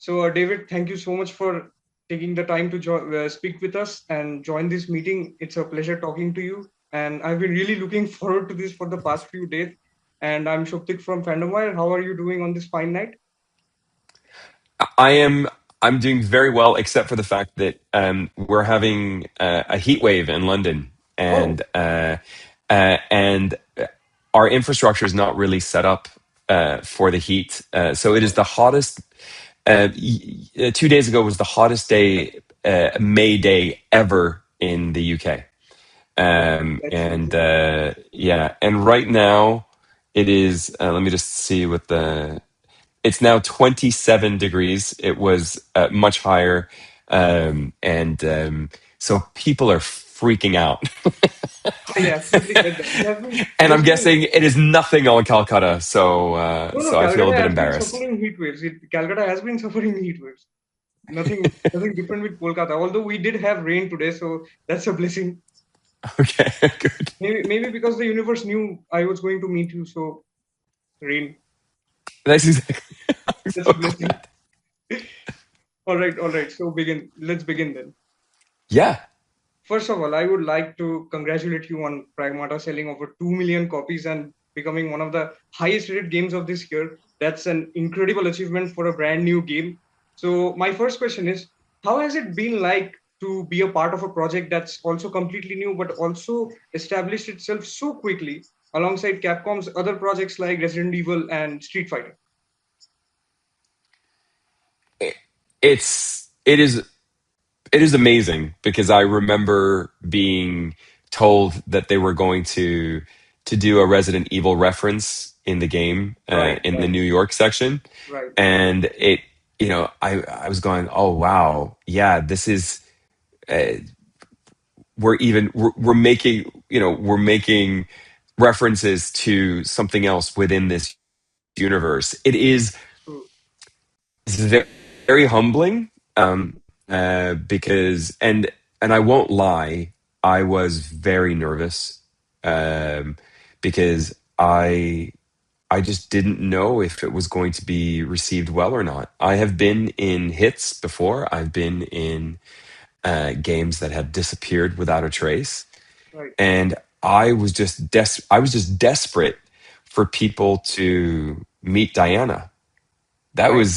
David, thank you so much for taking the time to speak with us and join this meeting. It's a pleasure talking to you. And I've been really looking forward to this for the past few days. And I'm Shuktik from FandomWire. How are you doing on this fine night? I am. I'm doing very well, except for the fact that we're having a heat wave in London, Oh, and our infrastructure is not really set up for the heat. So it is the hottest. 2 days ago was the hottest day, May day ever in the UK. that's And amazing. yeah, and right now it is. Let me just see what the it's now 27 degrees. It was much higher. And so people are freaking out. I absolutely get that. It And I'm has been, guessing it is nothing on Calcutta. So, no, so I feel a Calcutta bit has been embarrassed. suffering heat waves. Calcutta has been suffering heat waves. Nothing different with Kolkata. Although we did have rain today, so that's a blessing. Okay, good. Maybe because the universe knew I was going to meet you, so rain. That's exactly. I'm That's a so blessing. glad. All right. So begin. Let's begin then. Yeah. First of all, I would like to congratulate you on Pragmata selling over 2 million copies and becoming one of the highest rated games of this year. That's an incredible achievement for a brand new game. So my first question is, how has it been like to be a part of a project that's also completely new, but also established itself so quickly alongside Capcom's other projects like Resident Evil and Street Fighter? It, it is it is amazing because I remember being told that they were going to do a Resident Evil reference in the game Right, in the right, New York section, right. and I was going, oh wow, yeah, this is uh, we're making we're making references to something else within this universe. True. It's very humbling, because and I won't lie, I was very nervous, um, because I just didn't know if it was going to be received well or not. I have been in hits before. I've been in games that have disappeared without a trace, Right. and I was just desperate for people to meet Diana. Right.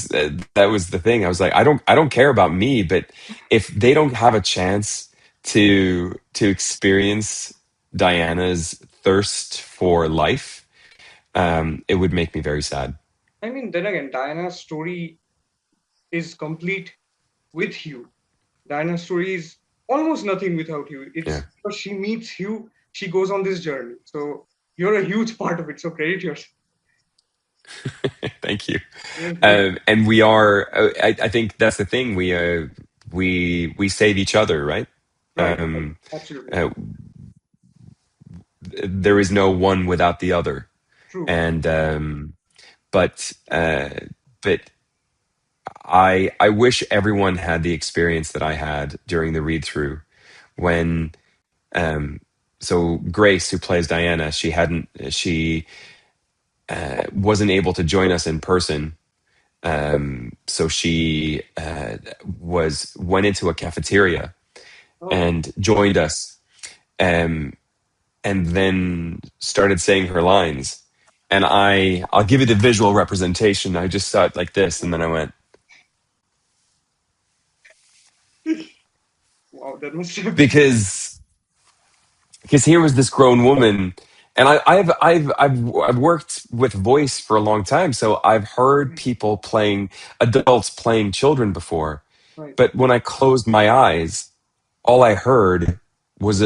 That was the thing. I was like, I don't care about me, but if they don't have a chance to experience Diana's thirst for life, it would make me very sad. I mean, then again, Diana's story is complete with Hugh. Diana's story is almost nothing without Hugh. Yeah. It's because she meets Hugh, she goes on this journey. So you're a huge part of it. So credit yourself. Thank you. Yes, yes. And we are. I think that's the thing. We save each other, right? Right, right. Um, Absolutely. uh, there is no one without the other, True. and but but I wish everyone had the experience that I had during the read through when um so Grace, who plays Diana, she wasn't able to join us in person. So she was went into a cafeteria Oh, and joined us, um and then started saying her lines. And I'll give you the visual representation. I just saw it like this, and then I went, wow. That must have been. because here was this grown woman, and I've worked with voice for a long time, so I've heard Right, people playing adults playing children before. right. But when I closed my eyes, all I heard was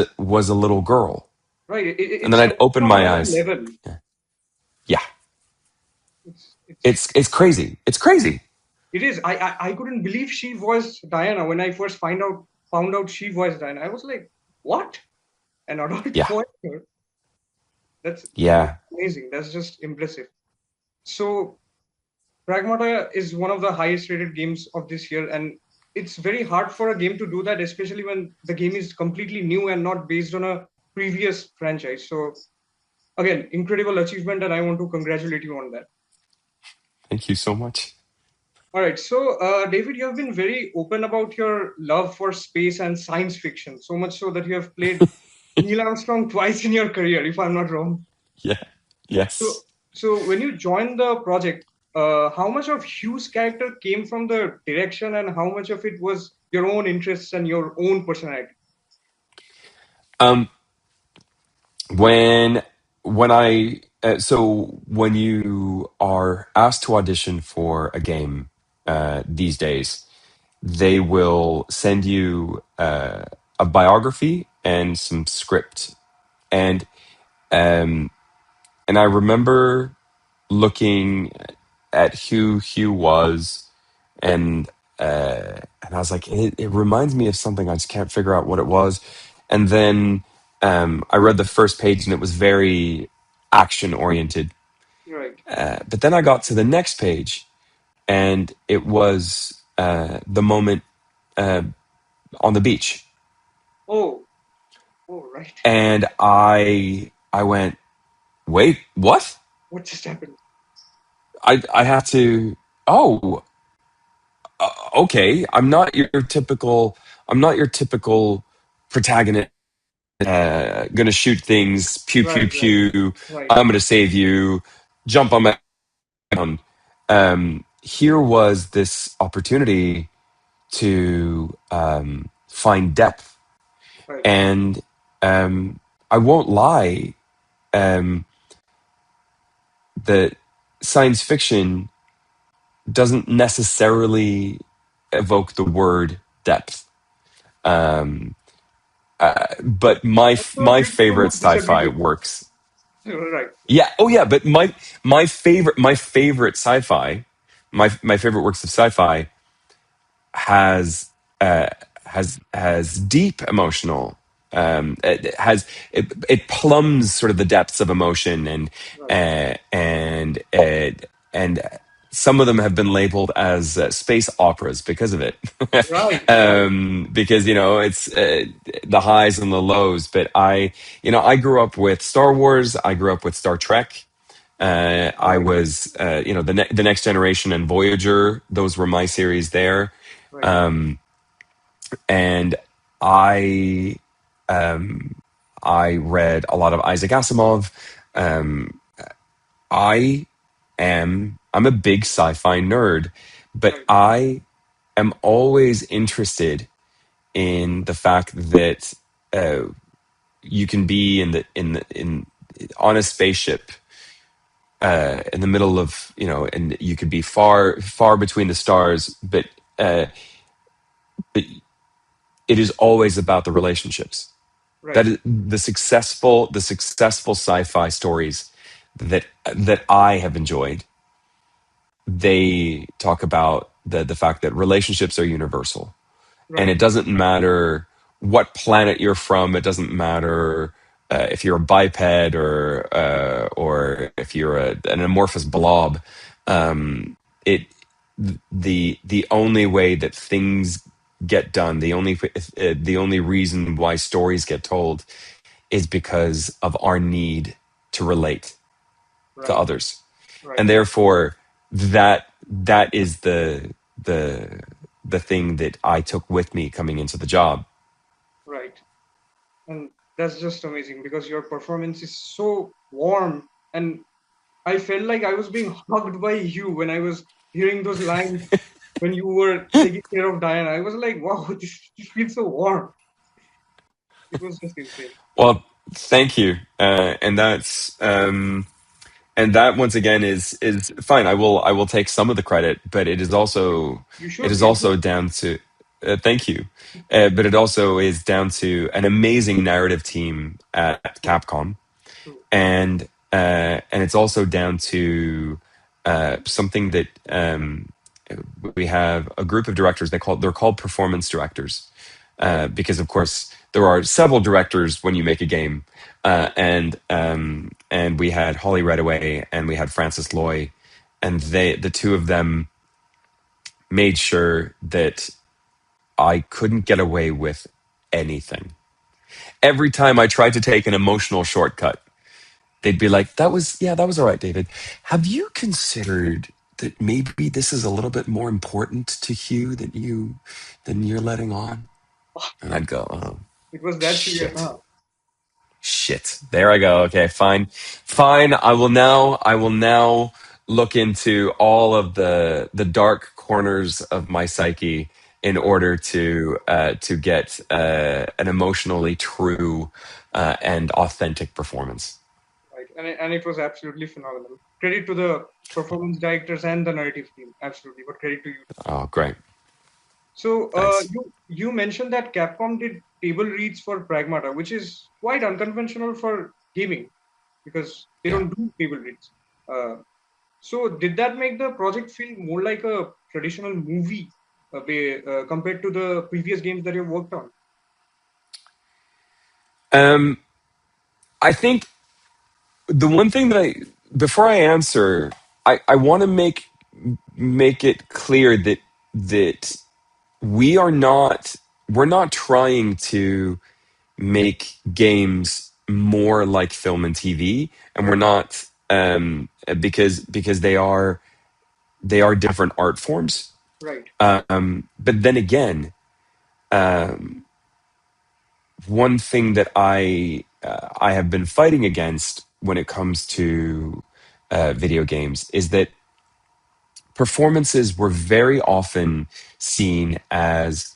a little girl, Right. and then It's I'd open from my another eyes. level. Yeah, It's it's crazy. It's crazy. it is. I couldn't believe she was Diana when I first found out she was Diana. I was like, what? An adult Yeah, voice? That's yeah. amazing. That's just impressive. So Pragmata is one of the highest rated games of this year, and it's very hard for a game to do that, especially when the game is completely new and not based on a previous franchise. So again, incredible achievement, and I want to congratulate you on that. Thank you so much. All right. So, David, you have been very open about your love for space and science fiction, so much so that you have played Neil Armstrong twice in your career, if I'm not wrong. Yeah. So, Yes. so when you joined the project, how much of Hugh's character came from the direction, and how much of it was your own interests and your own personality? Um, when when you are asked to audition for a game these days, they will send you a biography and some script, and um, and I remember looking at who Hugh was, and and I was like, it reminds me of something. I just can't figure out what it was. And then I read the first page, and it was very action oriented. Right. But then I got to the next page, and it was the moment uh, on the beach, Oh, oh, right. and I went, wait, what? What just happened? I had to. Oh, okay. I'm not your typical protagonist. Gonna shoot things. Pew pew Right, right, pew. right, I'm gonna save you. Jump on my own. Here was this opportunity to find depth, right, and I won't lie. Um, that science fiction doesn't necessarily evoke the word depth. Um, but Also, my people favorite would disagree sci-fi with you. works. Right, Yeah. Oh yeah. But my favorite sci-fi, my favorite works of sci-fi has uh, has deep emotional. It plumbs sort of the depths of emotion, right, and some of them have been labeled as space operas because of it. right, right, Because it's the highs and the lows. But I grew up with Star Wars. I grew up with Star Trek. I right, was, the Next Generation and Voyager. Those were my series there, right, um, and I, I read a lot of Isaac Asimov. Um, I'm a big sci-fi nerd, but right, I am always interested in the fact that uh, you can be in on a spaceship in the middle of and you could be far between the stars, uh, but it is always about the relationships. That right, is the successful sci-fi stories that I have enjoyed. They talk about the fact that relationships are universal, and right, it doesn't matter what planet you're from. It doesn't matter if you're a biped or if you're an amorphous blob. It the only way that things get done, the only reason why stories get told is because of our need to relate to right, others, right, and therefore that is the the thing that I took with me coming into the job. right. And that's just amazing because your performance is so warm, and I felt like I was being hugged by you when I was hearing those lines when you were taking care of Diana. I was like, wow, this feels so warm. It was just insane. Well, thank you, and that once again is fine. I will take some of the credit, but You it should, is you also should. down to thank you, but it also is down to an amazing narrative team at True, Capcom, true. and it's also down to something that we have a group of directors. They're called performance directors, Right, because of course there are several directors when you make a game, right, and we had Holly Redaway and we had Francis Loy, and the two of them made sure that I couldn't get away with anything. Every time I tried to take an emotional shortcut, they'd be like, that was all right, David. Have you considered that maybe this is a little bit more important to Hugh than you're letting on. And I'd go, oh, It was that serious, shit. huh? Shit. There I go. Okay, fine. Fine. I will now look into all of the dark corners of my psyche in order to get an emotionally true and authentic performance. Right, and it was absolutely phenomenal. Credit to the performance directors and the narrative team, absolutely. But credit to you. Oh, great. So, Nice. you mentioned that Capcom did table reads for Pragmata, which is quite unconventional for gaming because they Yeah. don't do table reads. Uh, so, did that make the project feel more like a traditional movie compared to the previous games that you've worked on? Um, I think the one thing that before I answer, I want to make it clear that we are not we're not trying to make games more like film and TV, and we're Right, not because they are different art forms. right, But then again, um, one thing that I have been fighting against when it comes to video games is that performances were very often seen as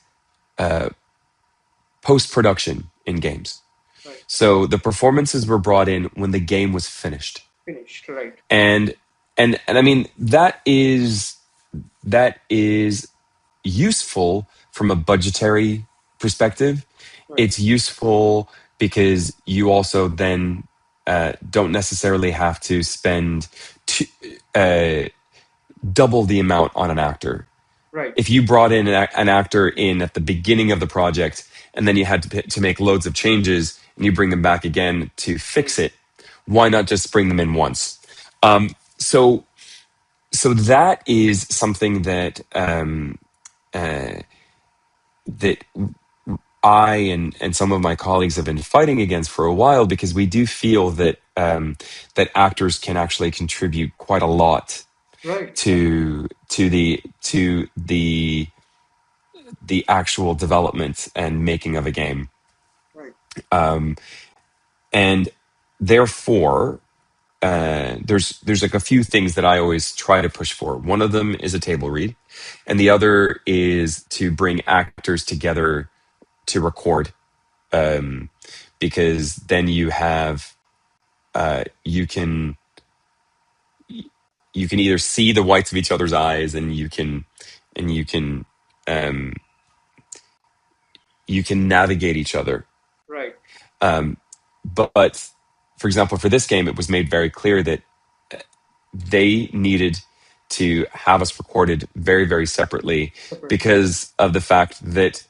post production in games. right. So the performances were brought in when the game was finished, Finished, right, and and I mean that is useful from a budgetary perspective. right, It's useful because you also then don't necessarily have to spend to, uh, double the amount on an actor. right, If you brought in an actor in at the beginning of the project and then you had to make loads of changes and you bring them back again to right, fix it, why not just bring them in once? So that is something uh, that I and some of my colleagues have been fighting against for a while because we do feel that actors can actually contribute quite a lot right, to the actual development and making of a game, right, and therefore there's like a few things that I always try to push for. One of them is a table read, and the other is to bring actors together to record, um, because then you can either see the whites of each other's eyes, and you can um, you can navigate each other. right. Um, but for example, for this game, it was made very clear that they needed to have us recorded very, very separately Separately, because of the fact that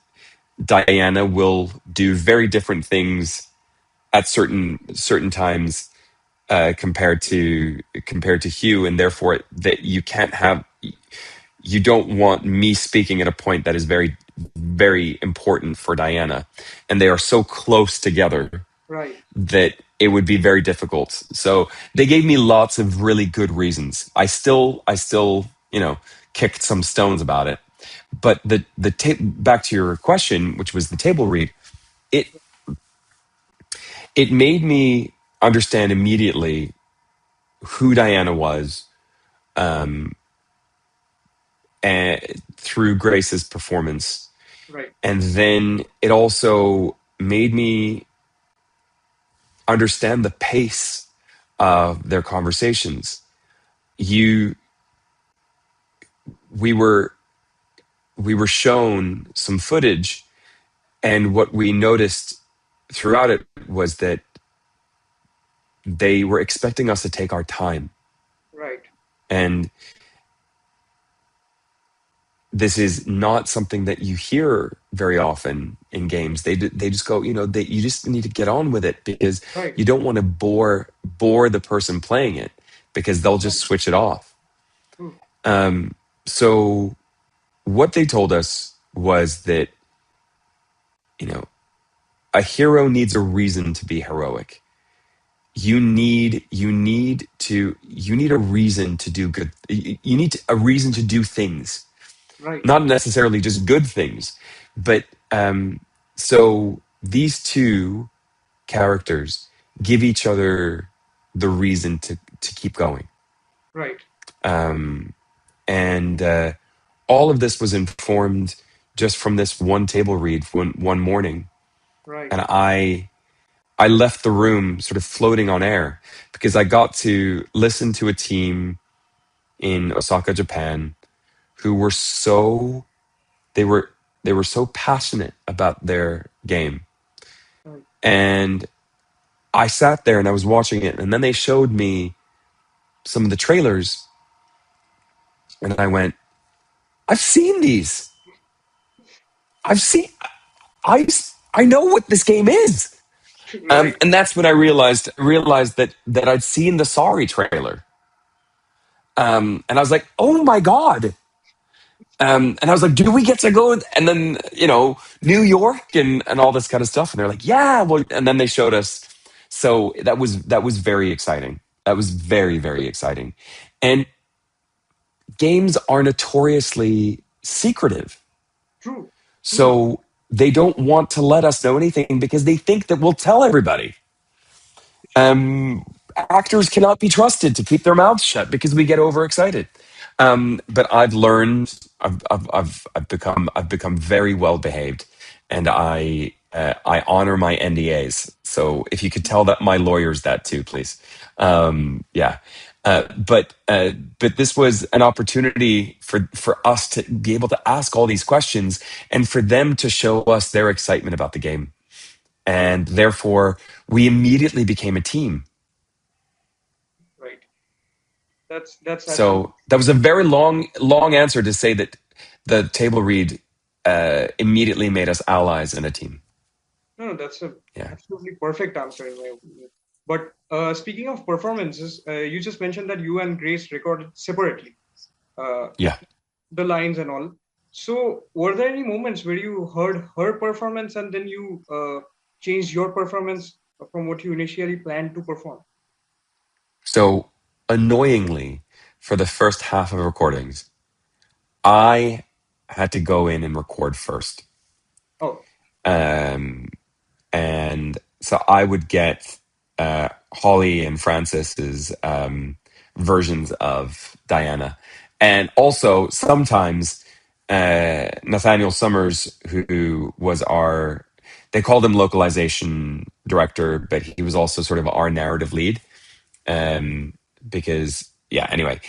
Diana will do very different things at certain times compared to Hugh, and therefore that you don't want me speaking at a point that is very, very important for Diana, and they are so close together right, that it would be very difficult. So they gave me lots of really good reasons. I still kicked some stones about it. But back to your question, which was the table read, it it made me understand immediately who Diana was, and through Grace's performance. right, And then it also made me understand the pace of their conversations. You we were we were shown some footage, and what we noticed throughout it was that they were expecting us to take our time. right. And this is not something that you hear very often in games. They just go, you just need to get on with it, because Right. you don't want to bore the person playing it, because they'll just Right. switch it off. True. So what they told us was that, you know a hero needs a reason to be heroic. you need a reason to do good. You need a reason to do things, Right. not necessarily just good things, but so these two characters give each other the reason to keep going. Right. And all of this was informed just from this one table read one morning, Right. and I left the room sort of floating on air because I got to listen to a team in Osaka, Japan, who were so they were they were so passionate about their game. Right. And I sat there and I was watching it, and then they showed me some of the trailers, and I went, I've seen these. I've seen I I know what this game is. Right. And that's when I realized that I'd seen the Sorry trailer. And I was like, oh my God. And I was like, do we get to go? And then, New York and all this kind of stuff. And they're like, yeah, well, and then they showed us. So that was very exciting. That was very, very exciting. And games are notoriously secretive. True. True. So they don't want to let us know anything because they think that we'll tell everybody. Um, Actors cannot be trusted to keep their mouths shut because we get overexcited. But I've learned, I've become very well behaved, and I honor my NDAs. So if you could tell that my lawyers that too, please. Yeah. But this was an opportunity for us to be able to ask all these questions and for them to show us their excitement about the game. And therefore, we immediately became a team. Right. That's absolutely So that was a very long answer to say that the table read immediately made us allies in a team. no, that's a Yeah, absolutely perfect answer in my opinion. But speaking of performances, you just mentioned that you and Grace recorded separately uh, yeah. the lines and all. So, were there any moments where you heard her performance and then you changed your performance from what you initially planned to perform? So annoyingly, for the first half of recordings, I had to go in and record first. Oh, Um, and so I would get Holly and Francis's versions of Diana, and also sometimes Nathaniel Summers, who was our they called him localization director, but he was also sort of our narrative lead. Because yeah, anyway,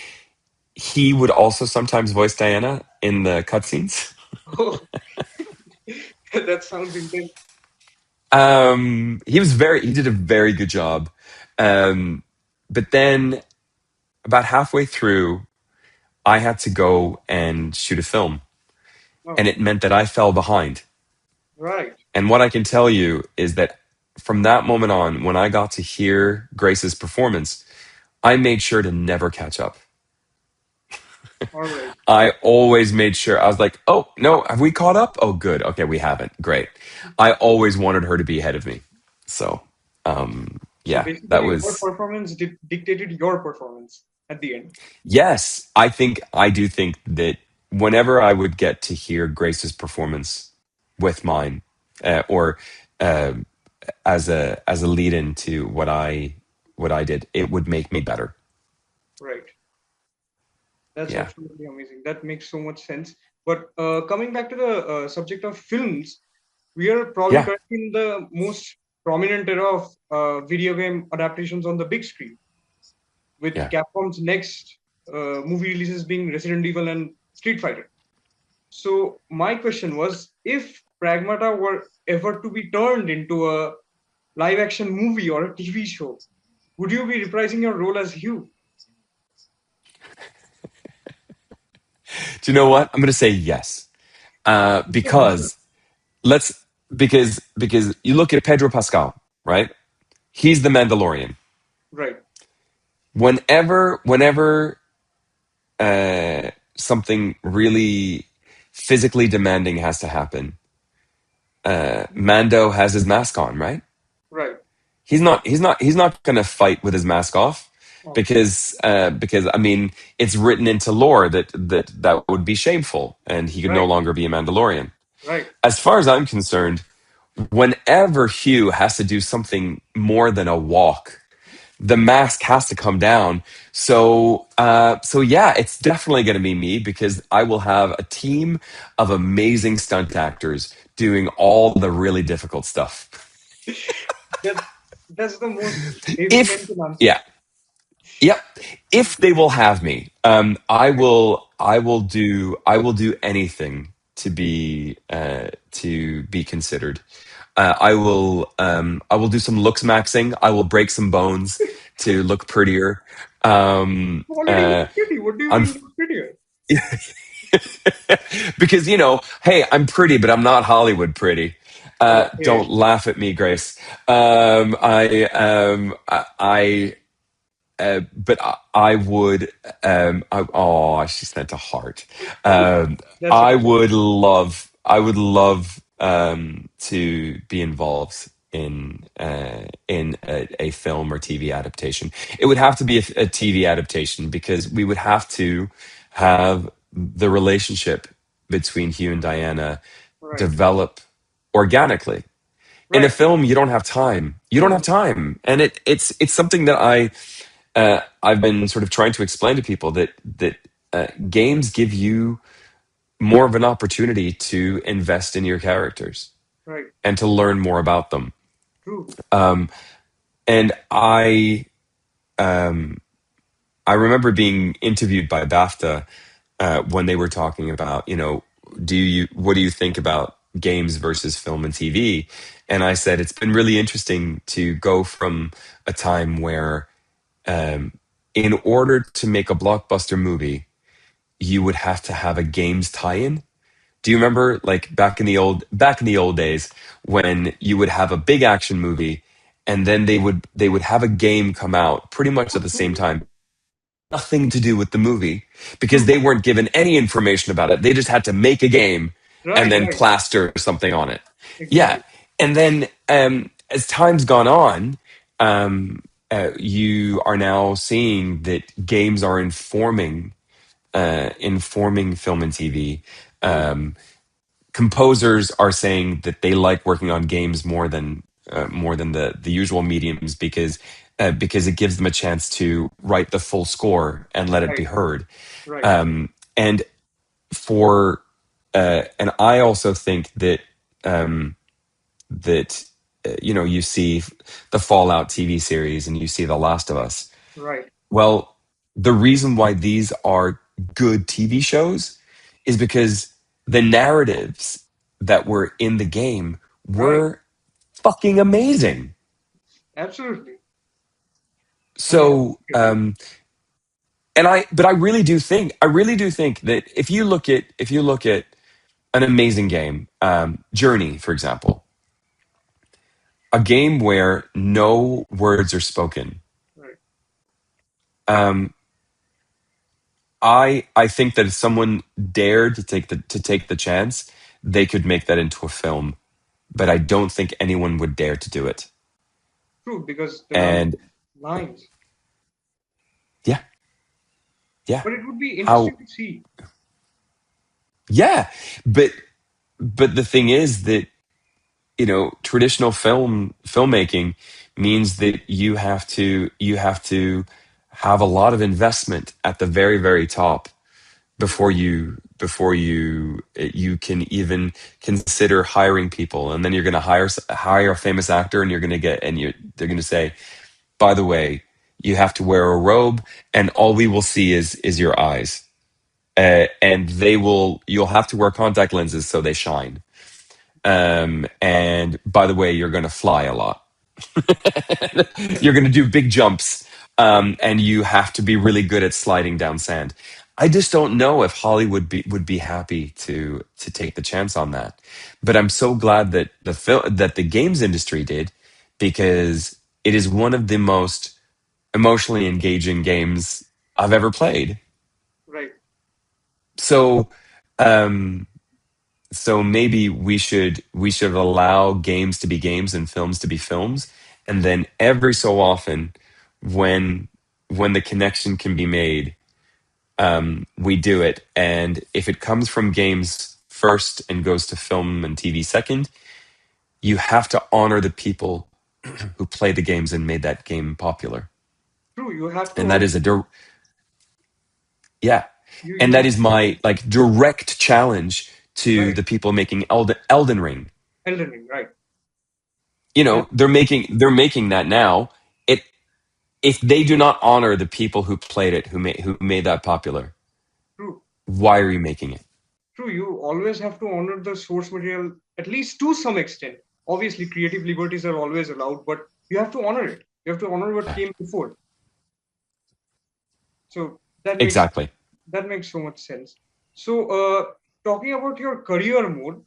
he would also sometimes voice Diana in the cutscenes. oh, that sounds intense. He did a very good job. Um, but then about halfway through, I had to go and shoot a film, and Oh, it meant that I fell behind. right. And what I can tell you is that from that moment on, when I got to hear Grace's performance, I made sure to never catch up. All right. I always made sure I was like, oh, no, have we caught up? Oh, good. Okay, we haven't. Great. I always wanted her to be ahead of me. So, So yeah, that basically, her was, performance dictated your performance at the end. yes, I do think that whenever I would get to hear Grace's performance with mine, or uh, as a lead in to what I did, it would make me better. Right. That's Yeah. absolutely amazing. That makes so much sense. But coming back to the subject of films, we are probably Yeah. currently in the most prominent era of video game adaptations on the big screen, with Yeah. Capcom's next movie releases being Resident Evil and Street Fighter. So my question was, if Pragmata were ever to be turned into a live action movie or a TV show, would you be reprising your role as Hugh? Do you know what? I'm going to say yes. Because let's because you look at Pedro Pascal, right? He's the Mandalorian. Right, Whenever something really physically demanding has to happen, Mando has his mask on, right? right, he's not going to fight with his mask off Okay. because I mean it's written into lore that would be shameful and he could no Right. longer be a Mandalorian. Right. As far as I'm concerned, whenever Hugh has to do something more than a walk, the mask has to come down. So yeah, it's definitely going to be me because I will have a team of amazing stunt actors doing all the really difficult stuff. That that's the most David If Menkin answer. yeah, yep. If they will have me, I will do anything to be considered. I will do some looks maxing. I will break some bones to look prettier. Um, You already uh, look pretty. What do you I'm mean look prettier? because hey, I'm pretty, but I'm not Hollywood pretty. Okay. Don't laugh at me, Grace. But I would. Oh, she sent a heart. That's I okay. would love. I would love to be involved in a film or TV adaptation. It would have to be a TV adaptation because we would have to have the relationship between Hugh and Diana Right. develop organically. In a Right. film, you don't have time. You don't have No. time, and it's something that I've been sort of trying to explain to people that games give you more of an opportunity to invest in your characters Right. and to learn more about them. True. Um, and um, I remember being interviewed by BAFTA when they were talking about, what do you think about games versus film and TV? And I said it's been really interesting to go from a time where, um, in order to make a blockbuster movie, you would have to have a games tie-in. Do you remember, like back in the old days when you would have a big action movie, and then they would have a game come out pretty much at the same time, nothing to do with the movie because True. they weren't given any information about it. They just had to make a game and Right. then Right. plaster something on it. Yeah, Exactly. and then as time's gone on, you are now seeing that games are informing film and TV. True. Um, Composers are saying that they like working on games more than the usual mediums because it gives them a chance to write the full score and let it be Right. heard. Right. And for and I also think that you see the Fallout TV series and you see The Last of Us. Right. Well, the reason why these are good TV shows is because the narratives that were in the game Right. were fucking amazing. Absolutely. I So, agree. but I really do think that if you look at an amazing game, Journey, for example, a game where no words are spoken. Right. Um, I think that if someone dared to take the chance, they could make that into a film. But I don't think anyone would dare to do it. True. Because there are And lines. yeah, yeah, But it would be how interesting to see. yeah, but the thing is that traditional filmmaking means that you have to have a lot of investment at the very very top before Right. you can even consider hiring people, and then you're going to hire a famous actor, and they're going to say, by the way, you have to wear a robe, and all we will see is your eyes, and you'll have to wear contact lenses so they shine. And by the way, you're going to fly a lot. You're going to do big jumps, and you have to be really good at sliding down sand. I just don't know if Hollywood would be happy to take the chance on that. But I'm so glad that the games industry did, because it is one of the most emotionally engaging games I've ever played. Right. So, um, so maybe we should allow games to be games and films to be films, And then every so often, when the connection can be made, we do it. And if it comes from games first and goes to film and TV second, you have to honor the people who play the games and made that game popular. True, you have to And that is also yeah. And you that have is my like direct challenge to right the people making Elden Ring. Elden Ring, right? You That know, they're making that now. It if they do not honor the people who played it, who made that popular, true. why are you making it? True, you always have to honor the source material at least to some extent. Obviously, creative liberties are always allowed, but you have to honor it. You have to honor what came before. So Exactly. that makes so much sense. So, talking about your career mode,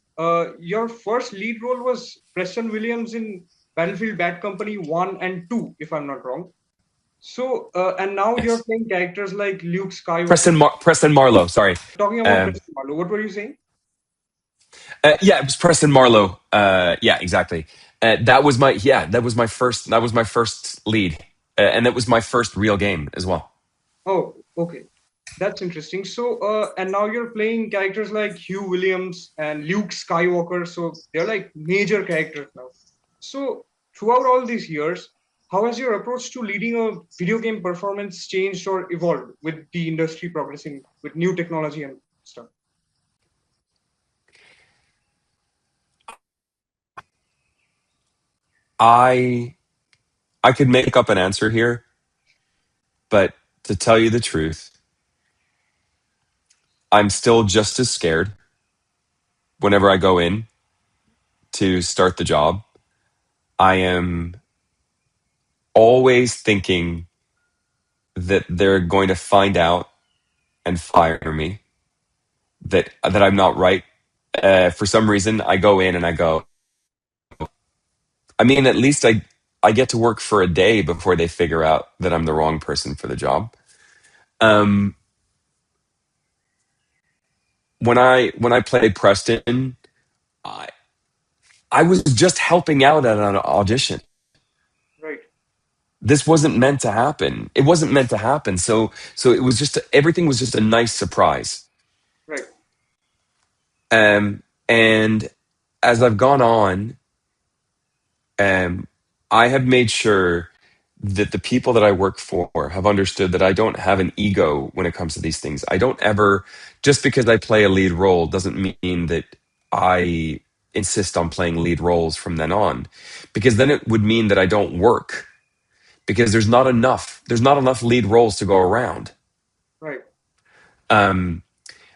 your first lead role was Preston Williams in Battlefield Bad Company 1 and 2, if I'm not wrong. So, and now you're Yes. playing characters like Luke Skywalker. Preston Marlowe. Sorry. Talking about Um, Preston Marlowe, what were you saying? yeah, it was Preston Marlowe. Yeah, exactly. That was my first lead, and that was my first real game as well. Oh, okay. That's interesting. So, and now you're playing characters like Hugh Williams and Luke Skywalker. So they're like major characters now. So, throughout all these years, how has your approach to leading a video game performance changed or evolved with the industry progressing with new technology and stuff? I I could make up an answer here, but to tell you the truth, I'm still just as scared whenever I go in to start the job. I am always thinking that they're going to find out and fire me, that I'm not right. For some reason, I go in and I go, I mean, at least I get to work for a day before they figure out that I'm the wrong person for the job. Um, when I played Preston, I, I was just helping out at an audition. Right, This wasn't meant to happen. It wasn't meant to happen. So it was just everything was just a nice surprise. right, And as I've gone on, um, I have made sure that the people that I work for have understood that I don't have an ego when it comes to these things. I don't ever, just because I play a lead role doesn't mean that I insist on playing lead roles from then on, because then it would mean that I don't work, because there's not enough lead roles to go around. right, Um,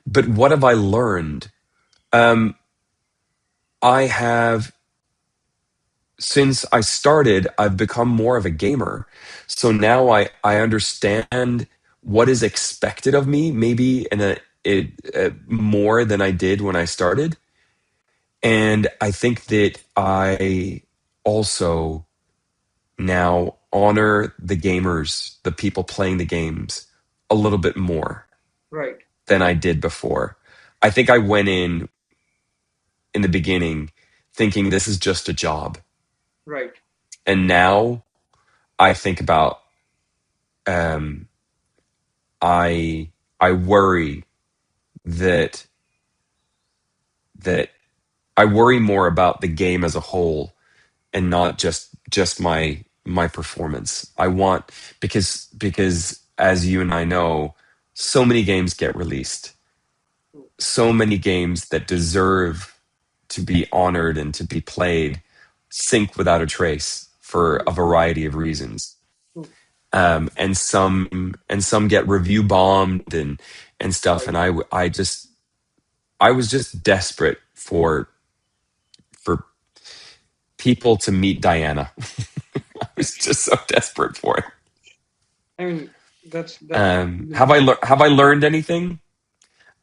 but what have I learned? Um, I have since I started, I've become more of a gamer. So now I understand what is expected of me, maybe more than I did when I started. And I think that I also now honor the gamers, the people playing the games, a little bit more right, than I did before. I think I went in the beginning thinking this is just a job. right, And now I think about um, I worry that that I worry more about the game as a whole and not just my performance. I want, because as you and I know, so many games get released, true, so many games that deserve to be honored and to be played sink without a trace for a variety of reasons. true, And some get review bombed and stuff. right. And I was just desperate for people to meet Diana. I was just so desperate for it. I mean, that's Have I learned anything?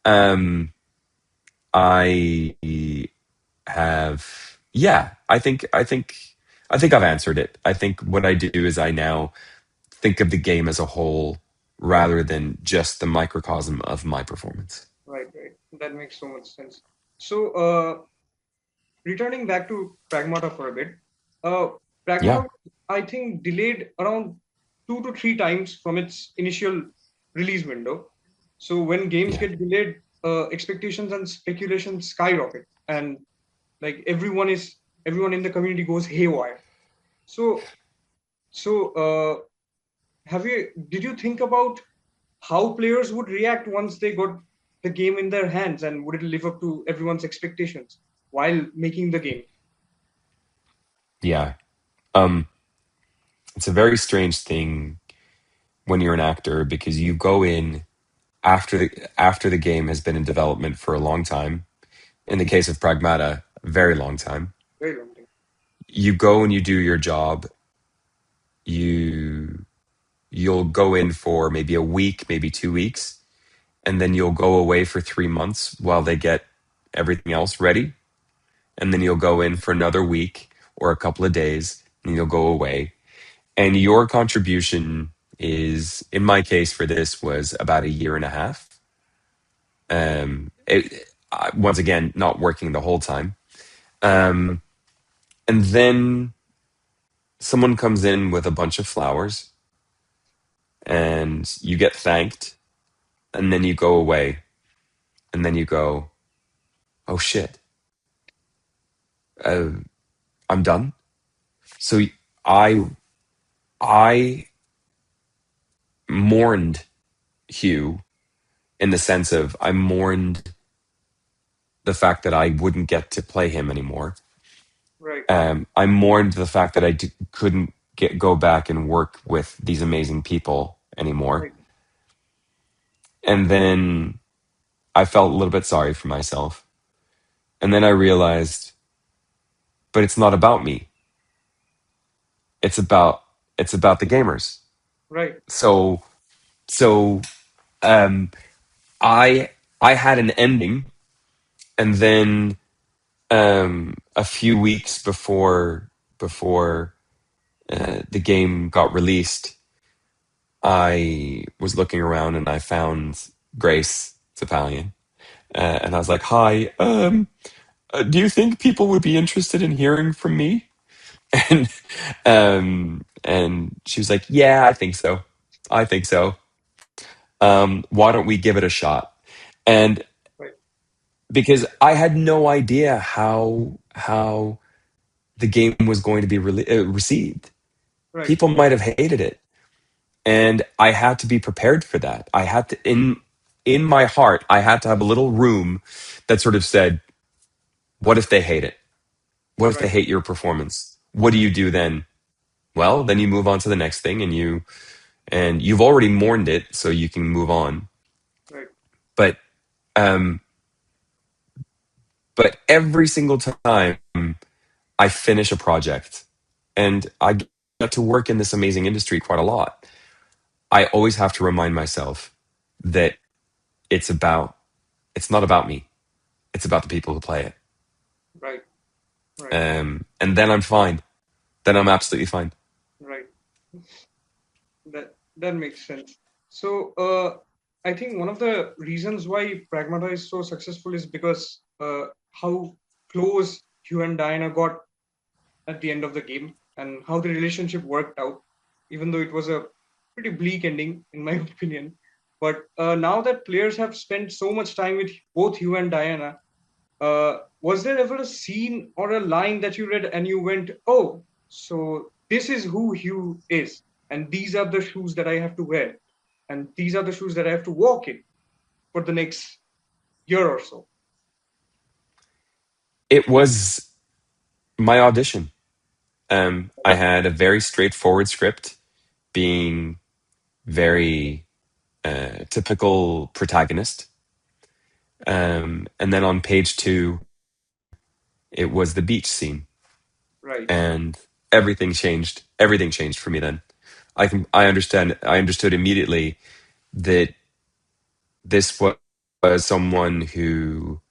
Um, I have. Yeah, I think I've answered it. I think what I do is I now think of the game as a whole right, rather than just the microcosm of my performance. right, right. That makes so much sense. So, returning back to Pragmata for a bit, uh, Pragmata, Yeah, I think, delayed around 2 to 3 times from its initial release window. So when games yeah, get delayed, expectations and speculation skyrocket, and like everyone in the community goes haywire. So so have you did you think about how players would react once they got the game in their hands, and would it live up to everyone's expectations while making the game? yeah. Um, it's a very strange thing when you're an actor because you go in after the game has been in development for a long time. In the case of Pragmata, a very long time. Very long thing. You go and you do your job. You you'll go in for maybe a week, maybe 2 weeks, and then you'll go away for 3 months while they get everything else ready. And then you'll go in for another week or a couple of days, and you'll go away. And your contribution is, in my case for this, was about a year and a half. Once again, not working the whole time. Um, and then someone comes in with a bunch of flowers, and you get thanked, and then you go away, and then you go, "Oh shit, uh, I'm done." So I I mourned Hugh in the sense of I mourned the fact that I wouldn't get to play him anymore. Right, I mourned the fact that couldn't go back and work with these amazing people anymore. right, And then I felt a little bit sorry for myself. And then I realized, but it's not about me. It's about the gamers. right, So so um, I I had an ending, and then a few weeks before the game got released, I was looking around and I found Grace Saif, and I was like, "Hi, do you think people would be interested in hearing from me?" And and she was like, "Yeah, I think so. I think so. Why don't we give it a shot?" And right, because I had no idea how the game was going to be received. right, People might have hated it, and I had to be prepared for that. I had to in my heart, I had to have a little room that sort of said, "What if they hate it? What if they right, hate your performance? What do you do then?" Well, then you move on to the next thing, and you've already mourned it, so you can move on. right, But um, but every single time I finish a project, and I get to work in this amazing industry quite a lot, I always have to remind myself that it's about it's not about me. It's about the people who play it. right, right, And then I'm fine. Then I'm absolutely fine. right. That makes sense. So, I think one of the reasons why Pragmata is so successful is because how close Hugh and Diana got at the end of the game, and how the relationship worked out, even though it was a pretty bleak ending, in my opinion. But now that players have spent so much time with both Hugh and Diana, was there ever a scene or a line that you read and you went, "Oh, so this is who Hugh is, and these are the shoes that I have to wear, and these are the shoes that I have to walk in for the next year or so"? It was my audition. I had a very straightforward script, being very typical protagonist. And then on page two, it was the beach scene, Right, and everything changed. Everything changed for me then. I understand. I understood immediately that this was someone who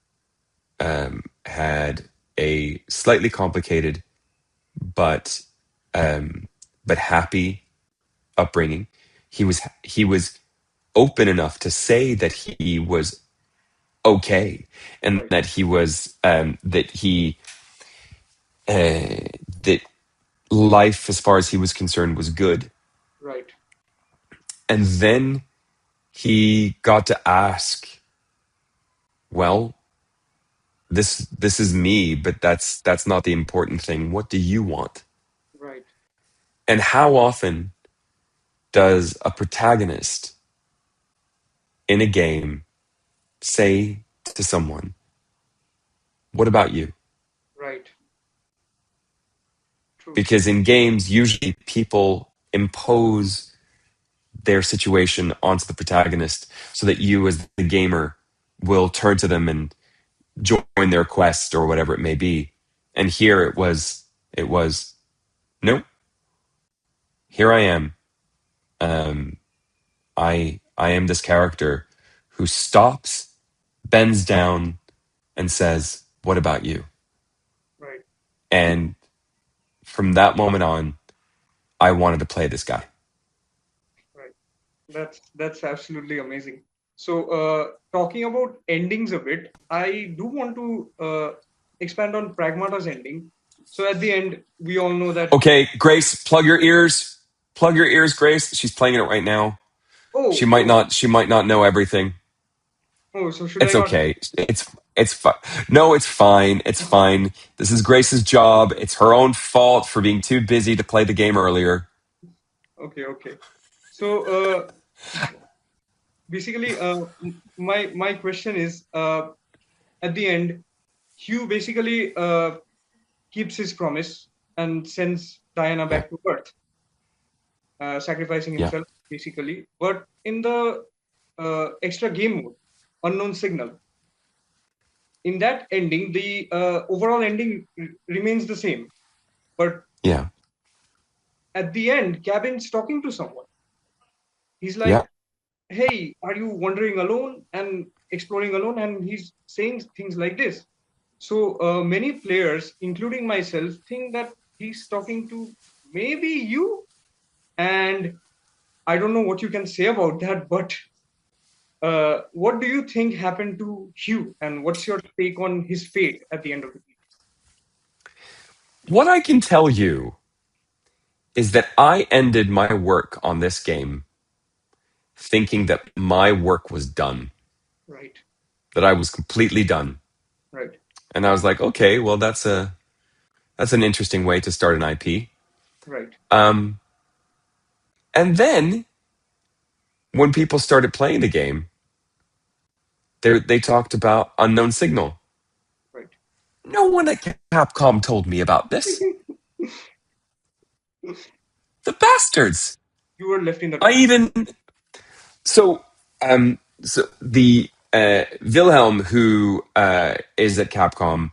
had a slightly complicated but um, but happy upbringing. He was open enough to say that he was okay, and right, that he was that he that life, as far as he was concerned, was good. Right. And then he got to ask, well, this is me, but that's not the important thing. What do you want? Right. And how often does a protagonist in a game say to someone, what about you? Right. True. Because in games, usually people impose their situation onto the protagonist so that you, as the gamer, will turn to them and join their quest or whatever it may be. And here it was, nope, here I am. Um, I am this character who stops, bends down, and says, what about you? Right. And from that moment on, I wanted to play this guy. Right. That's absolutely amazing. So, talking about endings a bit, I do want to expand on Pragmata's ending. So, at the end, we all know that. Okay, Grace, plug your ears. Plug your ears, Grace. She's playing it right now. She Oh, might oh, not. She might not know everything. oh. So, should I It's not? okay. It's fine. No, it's fine. It's fine. This is Grace's job. It's her own fault for being too busy to play the game earlier. Okay, okay. So, basically, my question is, at the end, Hugh basically keeps his promise and sends Diana Yeah, back to Earth, sacrificing yeah, himself basically. But in the extra game mode, unknown signal, in that ending, the overall ending remains the same. But yeah, at the end, Cabin's talking to someone. He's yeah. like, "Hey, are you wandering alone and exploring alone?" And he's saying things like this. So many players, including myself, think that he's talking to maybe you. And I don't know what you can say about that, but what do you think happened to Hugh, and what's your take on his fate at the end of the game? What I can tell you is that I ended my work on this game thinking that my work was done, Right, that I was completely done. right, And I was like, okay, well, that's an interesting way to start an IP. right, Um, and then when people started playing the game, they talked about unknown signal. right. No one at Capcom told me about this. The bastards. You were left in the I dark. even so so the Wilhelm, who is at Capcom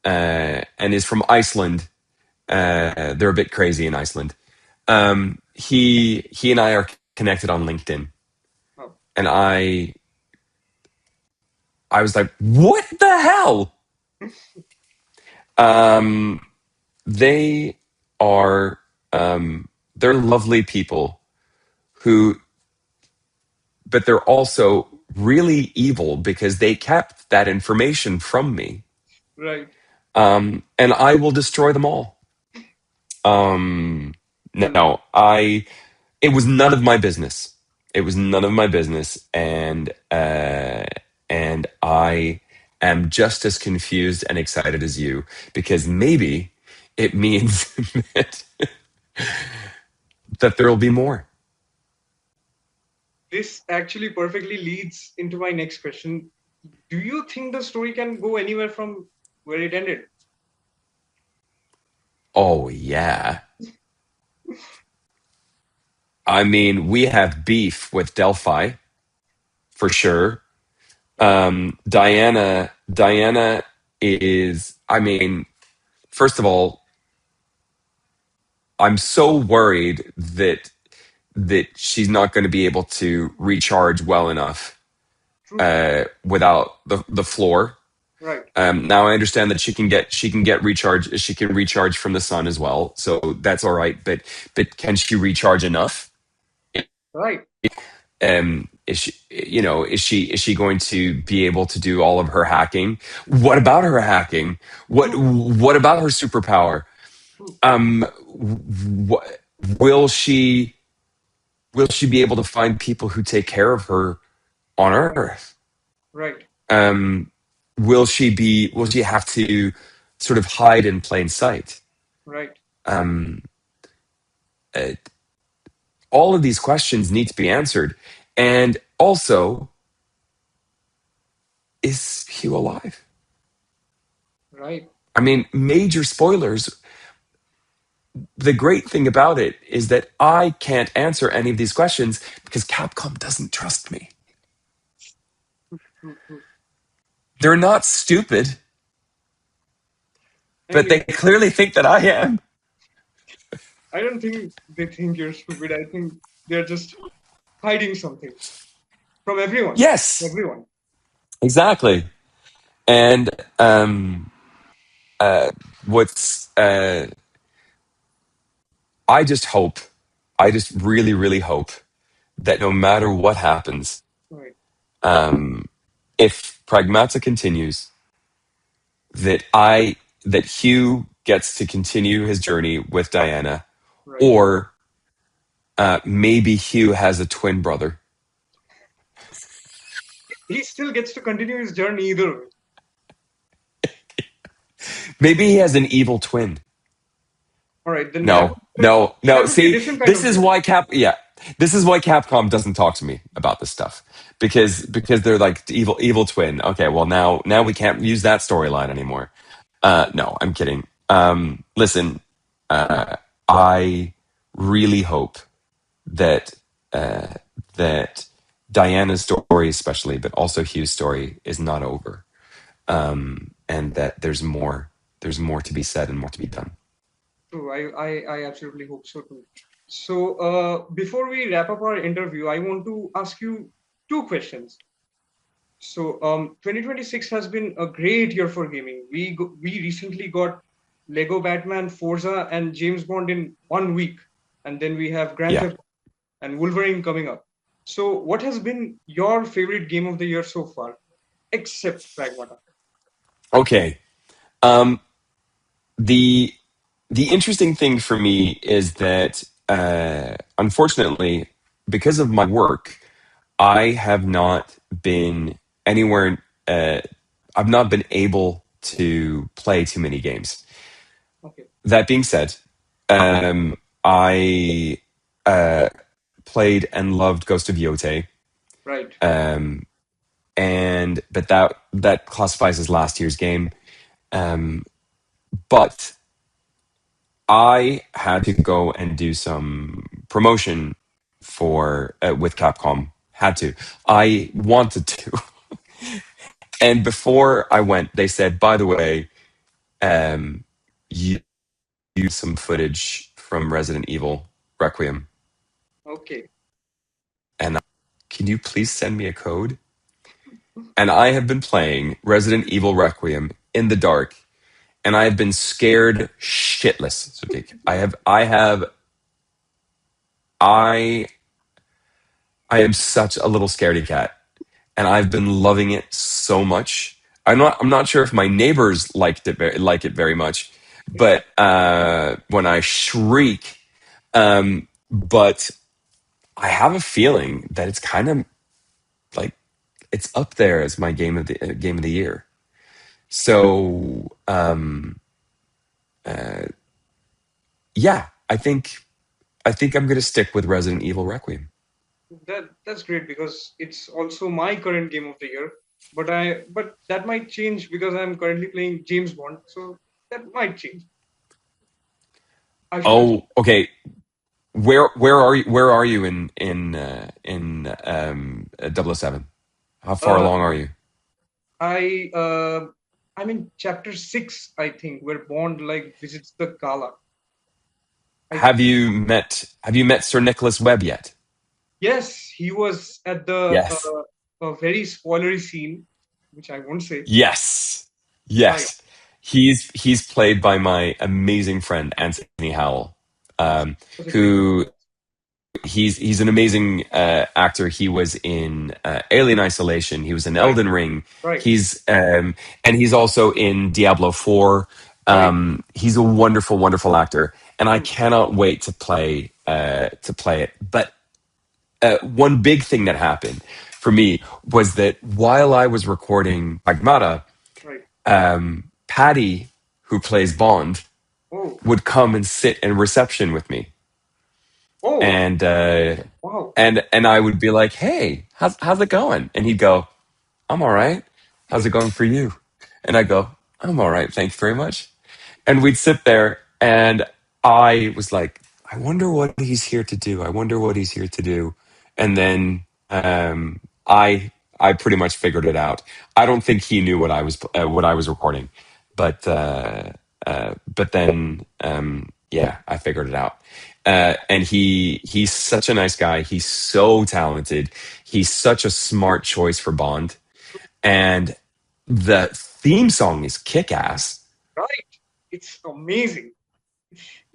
and is from Iceland. They're a bit crazy in Iceland. He and I are connected on LinkedIn, Oh, and I was like, what the hell? Um, they are they're lovely people who, but they're also really evil because they kept that information from me. right. And I will destroy them all. Um, Well, no, I. It was none of my business. It was none of my business, and I am just as confused and excited as you because maybe it means that, that there will be more. this actually perfectly leads into my next question. Do you think the story can go anywhere from where it ended? Oh yeah. I mean, we have beef with Delphi for sure. Right, Diana is, I mean, first of all, I'm so worried that she's not going to be able to recharge well enough true. without the floor. Right, Now I understand that she can get recharge. She can recharge from the sun as well, so that's all right. But can she recharge enough? right. Is she, is she going to be able to do all of her hacking? What about her hacking? What True, what about her superpower? true. what will she be able to find people who take care of her on Earth? Right. Will she have to sort of hide in plain sight? Right. Um, uh, all of these questions need to be answered. And also, is Hugh alive? Right. I mean, major spoilers. The great thing about it is that I can't answer any of these questions because Capcom doesn't trust me. True. True. They're not stupid, but And they clearly think that I am. I don't think they think you're stupid. I think they're just hiding something from everyone. Yes, Everyone. exactly. And uh, what's I just hope, I just really, really hope that no matter what happens, Right. um, if Pragmata continues, that Hugh gets to continue his journey with Diana, Right. or maybe Hugh has a twin brother. He still gets to continue his journey either way. Maybe he has an evil twin. All right. Then No, that no, that no. would be a See, different kind this of is journey. why this is why Capcom doesn't talk to me about this stuff because they're like evil twin. Okay, well now we can't use that storyline anymore. No, I'm kidding. Listen, I really hope that uh, that Diana's story, especially, but also Hugh's story, is not over, and that there's more to be said and more to be done. True. I absolutely hope so too. So before we wrap up our interview, I want to ask you two questions. So 2026 has been a great year for gaming. We recently got Lego Batman, Forza, and James Bond in 1 week, and then we have Grand Yeah. Theft and Wolverine coming up. So what has been your favorite game of the year so far, except Pragmata? Okay. Um, the the interesting thing for me is that unfortunately, because of my work, I have not been anywhere. I've not been able to play too many games. Okay, That being said, I uh, played and loved Ghost of Yotei, right. um, and but that classifies as last year's game. Um, but I had to go and do some promotion for with Capcom. Had to. I wanted to. And before I went, they said, "By the way, um, you use some footage from Resident Evil Requiem, Okay, and can you please send me a code?" And I have been playing Resident Evil Requiem in the dark, and I have been scared shitless. So I I am such a little scaredy cat, and I've been loving it so much. I'm not sure if my neighbors like it very much, but when I shriek, but I have a feeling that it's kind of like it's up there as my game of the year. So yeah, I think I'm gonna stick with Resident Evil Requiem. that's great because it's also my current game of the year. But that might change because I'm currently playing James Bond, so that might change. I should have. Oh, okay. Where are you in 007? How far Uh, along are you? I uh, I'm in chapter 6, I think, where Bond like visits the gala. I Have you met Sir Nicholas Webb yet? Yes, he was at the Yes. a very spoilery scene, which I won't say. Yes. I Yes. He's played by my amazing friend Anthony Howell, was a great who performance. he's an amazing actor. He was in Alien Isolation. He was in Right, Elden Ring. right, He's and he's also in Diablo 4. right. He's a wonderful, wonderful actor. and I Hmm. cannot wait to play it. But one big thing that happened for me was that while I was recording Pragmata, Right. Patty, who plays Bond, Oh. would come and sit in reception with me, Oh. and Wow. and I would be like, "Hey, how's it going?" And he'd go, "I'm all right. How's it going for you?" And I go, "I'm all right, thanks very much." And we'd sit there, and I was like, I wonder what he's here to do. I wonder what he's here to do. And then I pretty much figured it out. I don't think he knew what I was recording, but but then yeah, I figured it out. And he's such a nice guy. He's so talented. He's such a smart choice for Bond. And the theme song is kick ass. Right. It's amazing.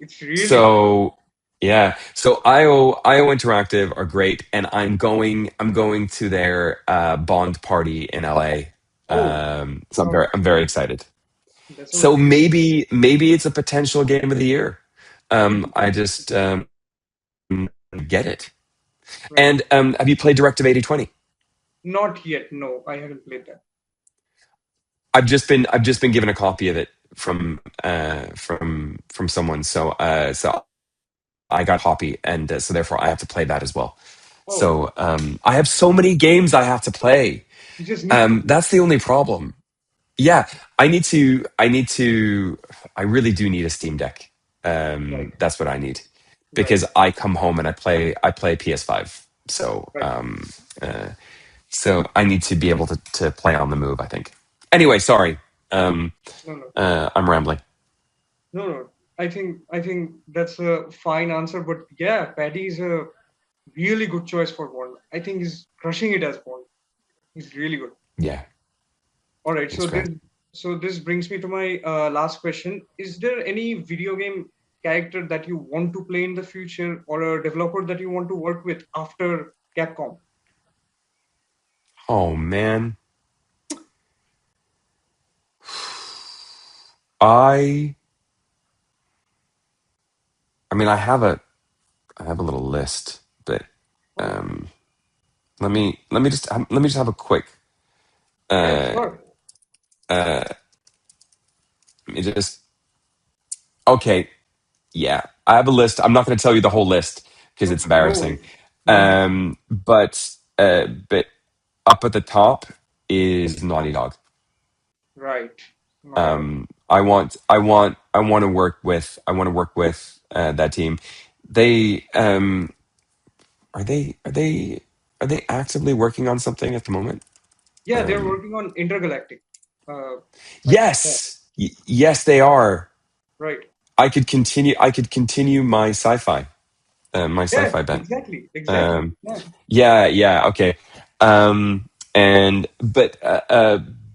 It's really good. So yeah, so IO Interactive are great, and I'm going to their Bond party in LA. Oh. So Wow. I'm very excited. That sounds So really maybe it's a potential game of the year. I just get it. right. And have you played Directive 8020? Not yet. No, I haven't played that. I've just been given a copy of it from someone. So I got a copy, and so therefore I have to play that as well. Oh, So I have so many games I have to play. you just need to. That's the only problem. Yeah, I need to. I need to. I really do need a Steam Deck. Right. That's what I need Right. because I come home and I play PS5. So Right. so I need to be able to play on the move. I think. Anyway, sorry. Um, No, no, I'm rambling. no, no. I think that's a fine answer. But yeah, Paddy is a really good choice for Bond. I think he's crushing it as Bond. He's really good. Yeah, All right. it's great. So this brings me to my last question. Is there any video game character that you want to play in the future, or a developer that you want to work with after Capcom? Oh man, I. I mean, I have a little list, but Oh, um, let me just have a quick. yeah, Uh, sure. uh, let me just. Okay, yeah, I have a list. I'm not going to tell you the whole list because it's Okay, no embarrassing. worries. No worries. But up at the top is Naughty Dog. Right. Naughty Dog. I want to work with that team. They are they actively working on something at the moment? Yeah, they're Um, working on Intergalactic. Uh, yeah, yes, they are. right. I could continue my Yeah, sci-fi bent. exactly, exactly. Um, Yeah. yeah, okay. And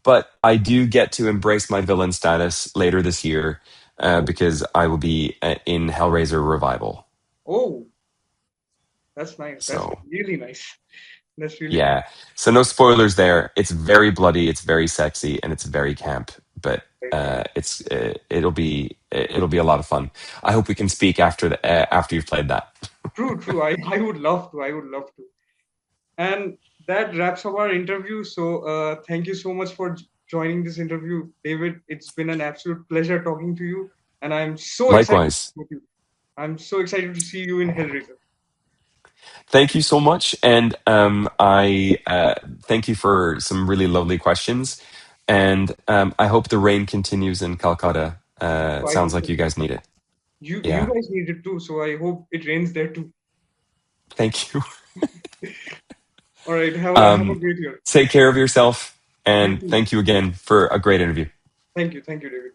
but I do get to embrace my villain status later this year Oh, because I will be in Hellraiser Revival. oh, that's nice. That's So really nice. That's really nice. yeah, so no spoilers there. It's very bloody, it's very sexy, and it's very camp. But Right, right. it'll be a lot of fun. I hope we can speak after you've played that. True, true. I would love to. I would love to. And that wraps up our interview. So thank you so much for joining this interview, David. It's been an absolute pleasure talking to you, and I'm so excited Likewise. with you. I'm so excited to see you in Hellraiser. Thank you so much, and I thank you for some really lovely questions, and I hope the rain continues in Calcutta. So I Sounds hope like so. you guys need it. You Yeah, guys need it too. So I hope it rains there too. thank you. All right. Have a great year. Take care of yourself, You and too. thank you again for a great interview. Thank you. Thank you, David.